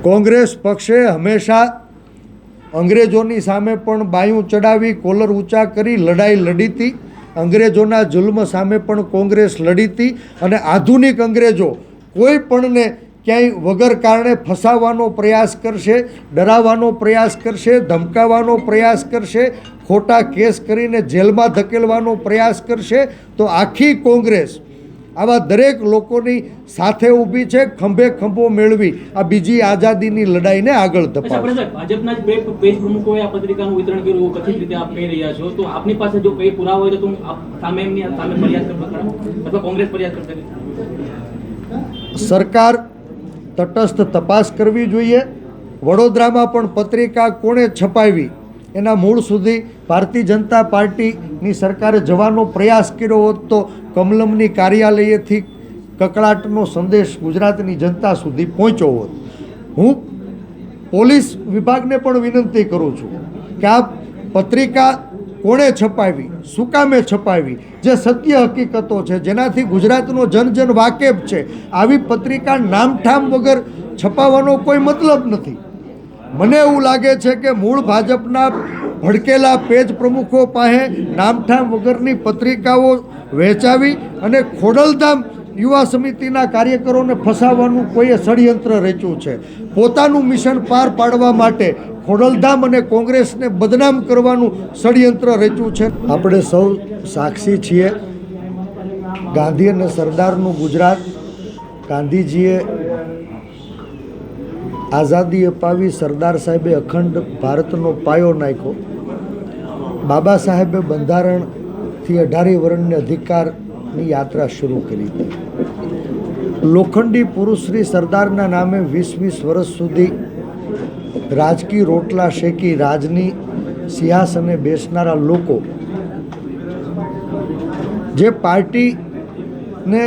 કોંગ્રેસ પક્ષે હંમેશા અંગ્રેજોની સામે પણ બાયું ચડાવી, કોલર ઊંચા કરી લડાઈ લડી હતી. અંગ્રેજોના જુલ્મ સામે પણ કોંગ્રેસ લડી હતી અને આધુનિક અંગ્રેજો કોઈ પણને ક્યાંય વગર કારણે ફસાવવાનો પ્રયાસ કરશે, ડરાવવાનો પ્રયાસ કરશે, ધમકાવવાનો પ્રયાસ કરશે, ખોટા કેસ કરીને જેલમાં ધકેલવાનો પ્રયાસ કરશે, તો આખી કોંગ્રેસ આવા દરેક લોકોની સાથે ઊભી છે. ખંભે ખંભો મેળવી આ બીજી આઝાદીની લડાઈને આગળ ધપાવશે. ભાજપના જ પેજ પ્રમુખોએ આ પત્રિકાનું વિતરણ કર્યું કથિત રીતે આપ કહી રહ્યા છો, તો આપની પાસે જો કઈ પુરાવા હોય તો આપ સામે એમની સામે ફરિયાદ કરવા અથવા કોંગ્રેસ ફરિયાદ કરશે? સરકાર તટસ્થ તપાસ કરવી જોઈએ. વડોદરામાં પણ પત્રિકા કોણે છપાવી એના મૂળ સુધી ભારતીય જનતા પાર્ટીની સરકારે જવાનો પ્રયાસ કર્યો હોત તો કમલમની કાર્યાલયેથી કકળાટનો સંદેશ ગુજરાતની જનતા સુધી પહોંચ્યો હોત. હું પોલીસ વિભાગને પણ વિનંતી કરું છું કે આ પત્રિકા કોણે છપાવી, શું કામે છપાવી, જે સત્ય હકીકતો છે, જેનાથી ગુજરાતનો જન વાકેફ છે, આવી પત્રિકા નામઠામ વગર છપાવવાનો કોઈ મતલબ નથી. મને એવું લાગે છે કે મૂળ ભાજપના ભડકેલા પેજ પ્રમુખો પાસે નામઠામ વગરની પત્રિકાઓ વહેંચાવી અને ખોડલધામ યુવા સમિતિના કાર્યકરોને ફસાવવાનું કોઈએ ષડયંત્ર રચ્યું છે. પોતાનું મિશન પાર પાડવા માટે ખોડલધામ અને કોંગ્રેસને બદનામ કરવાનું ષડયંત્ર રચ્યું છે. આપણે સૌ સાક્ષી છીએ. ગાંધી અને સરદારનું ગુજરાત, ગાંધીજીએ આઝાદી અપાવી, સરદાર સાહેબે અખંડ ભારતનો પાયો નાખ્યો, બાબા સાહેબે બંધારણથી 18 વર્ષની અધિકારની યાત્રા શરૂ કરી હતી. લોખંડી પુરુષ શ્રી સરદારના નામે 20 વર્ષ સુધી રાજકીય રોટલા શેકી રાજની સિંહાસને બેસનારા લોકો, જે પાર્ટીને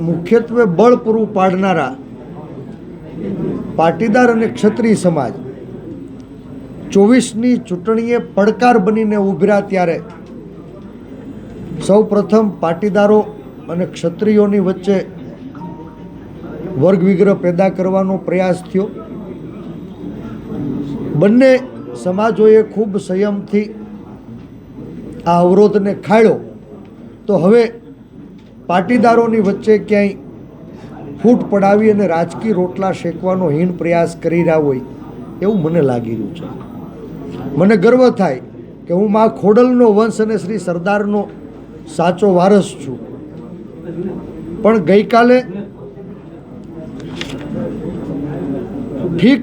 મુખ્યત્વે બળ પૂરું પાડનારા પાટીદાર અને ક્ષત્રિય સમાજ 24ની ચૂંટણીએ પડકાર બનીને ઉભર્યા ત્યારે સૌ પ્રથમ પાટીદારો અને ક્ષત્રિયોની વચ્ચે વર્ગ વિગ્રહ પેદા કરવાનો પ્રયાસ થયો. બંને સમાજોએ ખૂબ સંયમથી આ અવરોધને ખાળ્યો. તો હવે પાટીદારોની વચ્ચે ક્યાંય ફૂટ પડાવી અને રાજકીય રોટલા શેકવાનો હીન પ્રયાસ કરી રહ્યા હોય એવું મને લાગી રહ્યું છે. મને ગર્વ થાય કે હું મા ખોડલનો વંશ અને શ્રી સરદારનો સાચો વારસ છું. પણ ગઈકાલે ઠીક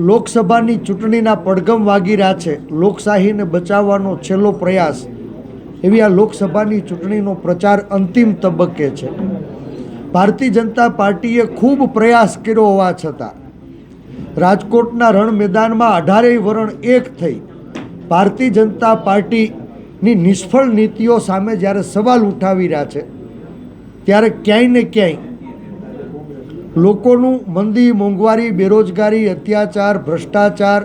લોકસભાની ચૂંટણીના પડઘમ વાગી રહ્યા છે, લોકશાહીને બચાવવાનો છેલ્લો પ્રયાસ, એવી આ લોકસભાની ચૂંટણીનો પ્રચાર અંતિમ તબક્કે છે. ભારતીય જનતા પાર્ટીએ ખૂબ પ્રયાસ કર્યો હોવા છતાં રાજકોટના રણ મેદાનમાં 18 વરણ એક થઈ ભારતીય જનતા પાર્ટીની નિષ્ફળ નીતિઓ સામે જ્યારે સવાલ ઉઠાવી રહ્યા છે, ત્યારે ક્યાંય ને ક્યાંય લોકોનું મંદી, મોંઘવારી, બેરોજગારી, અત્યાચાર, ભ્રષ્ટાચાર,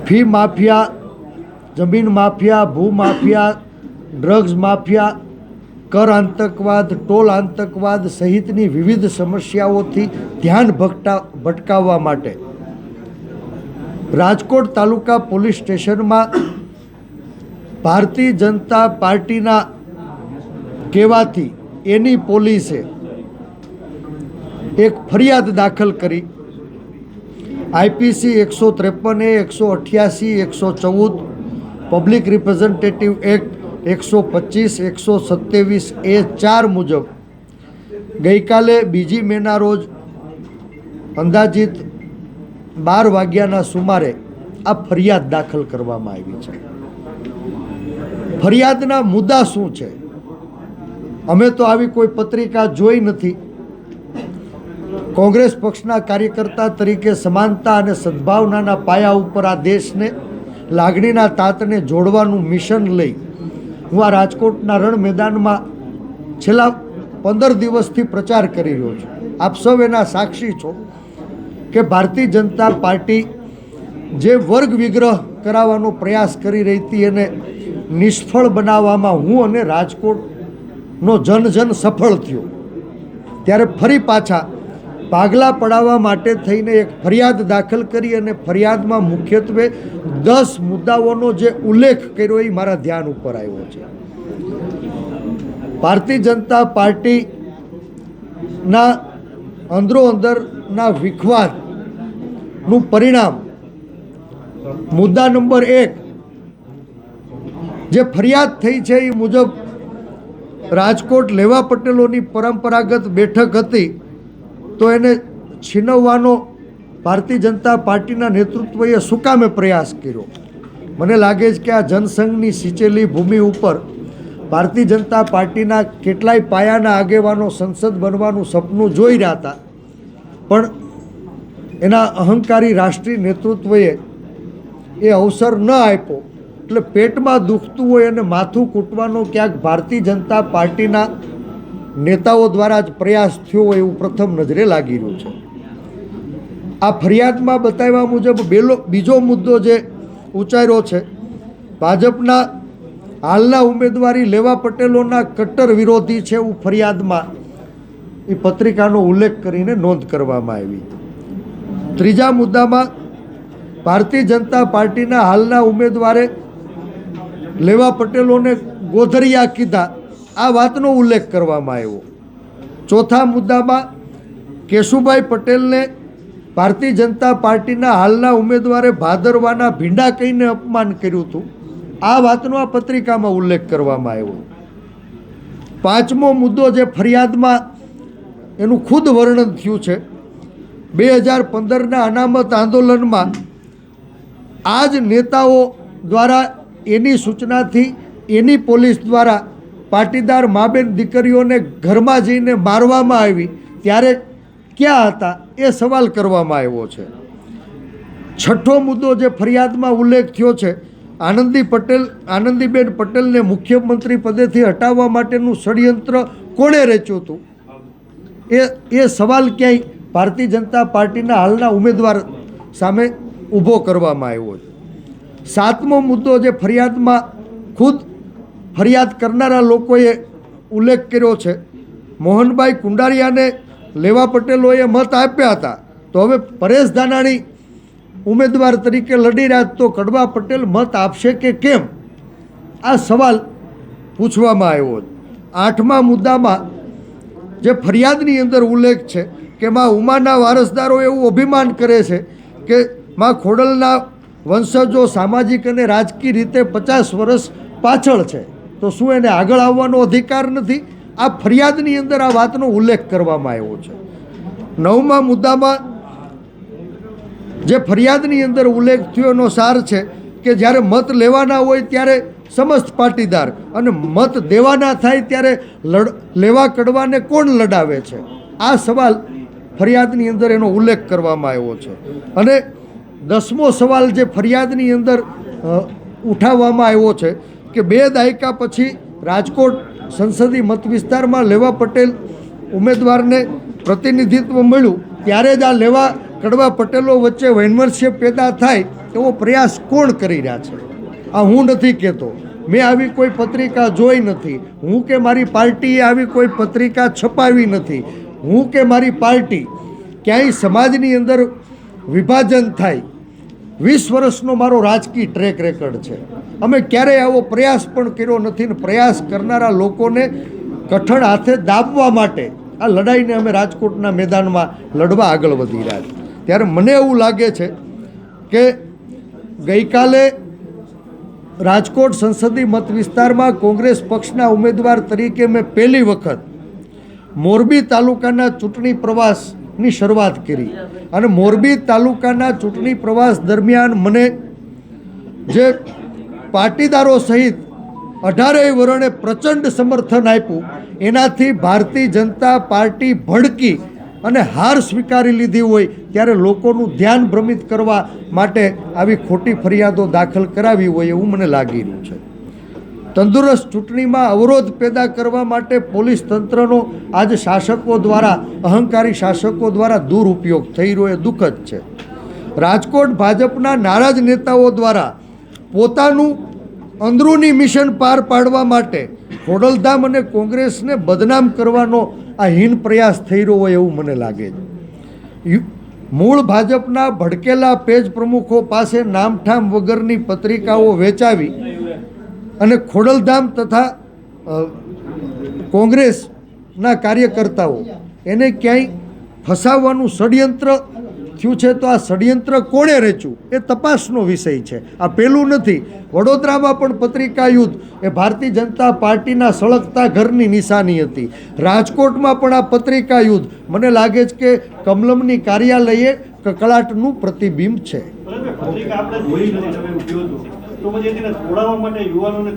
ફી માફિયા, જમીન માફિયા, ભૂ માફિયા, ડ્રગ્સ માફિયા, કર આતંકવાદ, ટોલ આતંકવાદ સહિતની વિવિધ સમસ્યાઓથી ધ્યાન ભટકાવવા માટે રાજકોટ તાલુકા પોલીસ સ્ટેશનમાં ભારતીય જનતા પાર્ટીના કહેવાથી એની પોલીસે એક ફરિયાદ દાખલ કરી. IPC 153A, 188, 114, public representative act 125, 127A4 મુજબ ગઈકાલે 2 મેના રોજ અંદાજિત 12 વાગ્યાના સુમારે આ ફરિયાદ દાખલ કરવામાં આવી છે. ફરિયાદના મુદ્દા શું છે? અમે તો આવી કોઈ પત્રિકા જોઈ નથી. કોંગ્રેસ પક્ષના કાર્યકર્તા તરીકે સમાનતા અને સદભાવનાના પાયા ઉપર આ દેશને લાગણીના તાતને જોડવાનું મિશન લઈ હું આ રાજકોટના રણ મેદાનમાં છેલ્લા 15 દિવસથી પ્રચાર કરી રહ્યો છું. આપ સૌ એના સાક્ષી છો કે ભારતીય જનતા પાર્ટી જે વર્ગ વિગ્રહ કરાવવાનો પ્રયાસ કરી રહી હતી એને નિષ્ફળ બનાવવામાં હું અને રાજકોટનો જન સફળ થયો. ત્યારે ફરી પાછા ભાગલા પડાવવા માટે થઈને એક ફરિયાદ દાખલ કરી અને ફરિયાદમાં મુખ્યત્વે 10 મુદ્દાઓનો જે ઉલ્લેખ કર્યો એ મારા ધ્યાન ઉપર આવ્યો છે. ભારતીય જનતા પાર્ટીના અંદરોઅંદરના વિખવાદનું પરિણામ મુદ્દા નંબર 1 જે ફરિયાદ થઈ છે એ મુજબ રાજકોટ લેવા પટેલોની પરંપરાગત બેઠક હતી તો એને છીનવવાનો ભારતીય જનતા પાર્ટીના નેતૃત્વએ શું કામે પ્રયાસ કર્યો. મને લાગે છે કે આ જનસંઘની સિંચેલી ભૂમિ ઉપર ભારતીય જનતા પાર્ટીના કેટલાય પાયાના આગેવાનો સંસદ બનવાનું સપનું જોઈ રહ્યા હતા, પણ એના અહંકારી રાષ્ટ્રીય નેતૃત્વએ એ અવસર ન આપ્યો. એટલે પેટમાં દુખતું હોય અને માથું કૂટવાનો ક્યાંક ભારતીય જનતા પાર્ટીના નેતાઓ દ્વારા જ પ્રયાસ થયો હોય એવું પ્રથમ નજરે લાગી રહ્યું છે. આ ફરિયાદમાં બતાવ્યા મુજબ બીજો મુદ્દો જે ઉચ્ચાર્યો છે, ભાજપના હાલના ઉમેદવારી લેવા પટેલોના કટ્ટર વિરોધી છે એવું ફરિયાદમાં એ પત્રિકાનો ઉલ્લેખ કરીને નોંધ કરવામાં આવી. ત્રીજા મુદ્દામાં ભારતીય જનતા પાર્ટીના હાલના ઉમેદવારે લેવા પટેલોને ગોધરિયા કીધા, આ વાતનો ઉલ્લેખ કરવામાં આવ્યો. ચોથા મુદ્દામાં કેશુભાઈ પટેલને ભારતીય જનતા પાર્ટીના હાલના ઉમેદવારે ભાદરવાના ભીંડા કહીને અપમાન કર્યું હતું, આ વાતનો આ પત્રિકામાં ઉલ્લેખ કરવામાં આવ્યો. પાંચમો મુદ્દો જે ફરિયાદમાં એનું ખુદ વર્ણન થયું છે, 2015ના અનામત આંદોલનમાં આ જ નેતાઓ દ્વારા એની સૂચનાથી એની પોલીસ દ્વારા પાટીદાર માબેન દીકરીઓને ઘરમાં જઈને મારવામાં આવી ત્યારે ક્યાં હતા એ સવાલ કરવામાં આવ્યો છે. છઠ્ઠો મુદ્દો જે ફરિયાદમાં ઉલ્લેખ થયો છે, આનંદીબેન પટેલને મુખ્યમંત્રી પદેથી હટાવવા માટેનું ષડયંત્ર કોણે રચ્યું હતું એ સવાલ ક્યાંય ભારતીય જનતા પાર્ટીના હાલના ઉમેદવાર સામે ઊભો કરવામાં આવ્યો છે. સાતમો મુદ્દો જે ફરિયાદમાં ખુદ ફરિયાદ કરનારા લોકોએ ઉલ્લેખ કર્યો છે, મોહનભાઈ કુંડારિયાને લેવા પટેલોએ મત આપ્યા હતા તો હવે પરેશ ધાનાણી ઉમેદવાર તરીકે લડી રહ્યા તો કડવા પટેલ મત આપશે કે કેમ, આ સવાલ પૂછવામાં આવ્યો છે. આઠમા મુદ્દામાં જે ફરિયાદની અંદર ઉલ્લેખ છે કે માં ઉમાના વારસદારો એવું અભિમાન કરે છે કે માં ખોડલના વંશજો સામાજિક અને રાજકીય રીતે 50 વર્ષ પાછળ છે, તો શું એને આગળ આવવાનો અધિકાર નથી? આ ફરિયાદની અંદર આ વાતનો ઉલ્લેખ કરવામાં આવ્યો છે. નવમા મુદ્દામાં જે ફરિયાદની અંદર ઉલ્લેખ થયો એનો સાર છે કે જ્યારે મત લેવાના હોય ત્યારે સમસ્ત પાટીદાર અને મત દેવાના થાય ત્યારે લેવા કડવાને કોણ લડાવે છે, આ સવાલ ફરિયાદની અંદર એનો ઉલ્લેખ કરવામાં આવ્યો છે. અને 10મો સવાલ જે ફરિયાદની અંદર ઉઠાવવામાં આવ્યો છે કે 2 દાયકા પછી રાજકોટ સંસદીય મત વિસ્તારમાં લેવા પટેલ ઉમેદવારને પ્રતિનિધિત્વ મળ્યું ત્યારે જ આ લેવા કડવા પટેલો વચ્ચે વૈમનસ્ય પેદા થાય એવો પ્રયાસ કોણ કરી રહ્યા છે? આ હું નથી કહેતો, મેં આવી કોઈ પત્રિકા જોઈ નથી, હું કે મારી પાર્ટીએ આવી કોઈ પત્રિકા છપાવી નથી, હું કે મારી પાર્ટી ક્યાંય સમાજની અંદર વિભાજન થાય 20 વર્ષનો મારો રાજકીય ટ્રેક રેકર્ડ છે. અમે ક્યારેય આવો પ્રયાસ પણ કર્યો નથી ને પ્રયાસ કરનારા લોકોને કઠણ હાથે દાબવા માટે આ લડાઈને અમે રાજકોટના મેદાનમાં લડવા આગળ વધી રહ્યા છીએ. ત્યારે મને એવું લાગે છે કે ગઈકાલે રાજકોટ સંસદીય મત વિસ્તારમાં કોંગ્રેસ પક્ષના ઉમેદવાર તરીકે મેં પહેલી વખત મોરબી તાલુકાના ચૂંટણી પ્રવાસની શરૂઆત કરી અને મોરબી તાલુકાના ચૂંટણી પ્રવાસ દરમિયાન મને જે પાટીદારો સહિત 18 વર્ણે પ્રચંડ સમર્થન આપ્યું એનાથી ભારતીય જનતા પાર્ટી ભડકી અને હાર સ્વીકારી લીધી હોય ત્યારે લોકોનું ધ્યાન ભ્રમિત કરવા માટે આવી ખોટી ફરિયાદો દાખલ કરાવી હોય એવું મને લાગી રહ્યું છે. તંદુરસ્ત ચૂંટણીમાં અવરોધ પેદા કરવા માટે પોલીસ તંત્રનો આજે શાસકો દ્વારા અહંકારી શાસકો દ્વારા દુરુપયોગ થઈ રહ્યો એ દુઃખદ છે. રાજકોટ ભાજપના નારાજ નેતાઓ દ્વારા પોતાનું અંદરૂની મિશન પાર પાડવા માટે ખોડલધામ અને કોંગ્રેસને બદનામ કરવાનો આ હીન પ્રયાસ થઈ રહ્યો હોય એવું મને લાગે છે. મૂળ ભાજપના ભડકેલા પેજ પ્રમુખો પાસે નામઠામ વગરની પત્રિકાઓ વેચાવી અને ખોડલધામ તથા કોંગ્રેસના કાર્યકર્તાઓ એને ક્યાંય ફસાવવાનું ષડયંત્ર થયું છે તો આ ષડયંત્ર કોણે રચ્યું એ તપાસનો વિષય છે. આ પહેલું નથી. વડોદરામાં પણ પત્રિકા યુદ્ધ એ ભારતીય જનતા પાર્ટીના સળગતા ઘરની નિશાની હતી. રાજકોટમાં પણ આ પત્રિકા યુદ્ધ મને લાગે છે કે કમલમની કાર્યાલયે કકળાટનું પ્રતિબિંબ છે. પત્રિકા આપણે જોઈ નથી, તમે કહ્યું હતું તો પછી એને છોડાવવા માટે યુવાનોને